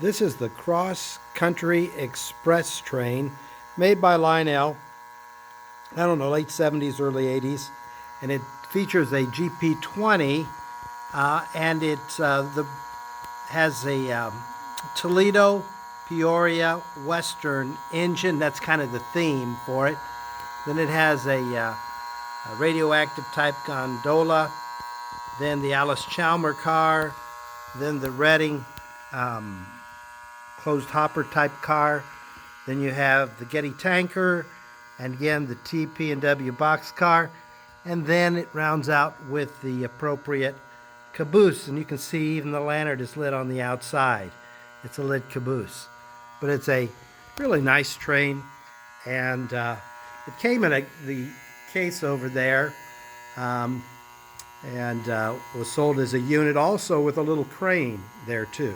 This is the Cross Country Express train made by Lionel, I don't know, late 70s, early 80s. And it features a GP20 and it has a Toledo, Peoria, Western engine. That's kind of the theme for it. Then it has a radioactive type gondola, then the Alice Chalmer car, then the Reading closed hopper type car. Then you have the Getty tanker, and again the TPW boxcar, and then it rounds out with the appropriate caboose. And you can see even the lantern is lit on the outside. It's a lit caboose, but it's a really nice train, and it came in the case over there, and was sold as a unit, also with a little crane there too.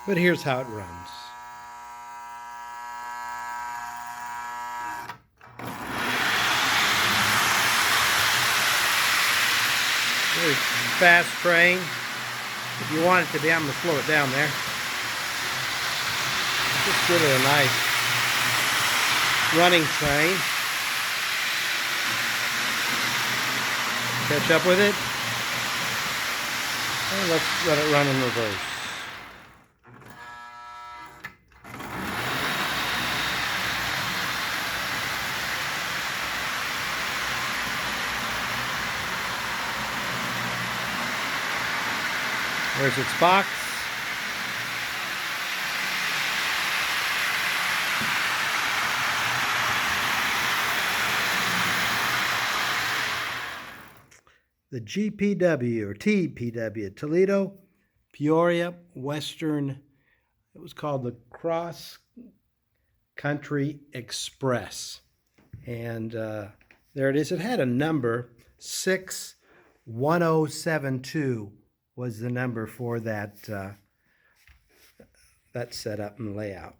But here's how it runs. Very fast train. If you want it to be, I'm going to slow it down there. Just give it a nice running train. Catch up with it. And let's let it run in reverse. There's its box. The GPW or TPW, Toledo, Peoria, Western. It was called the Cross Country Express. And there it is. It had a number, 61072 was the number for that setup and layout.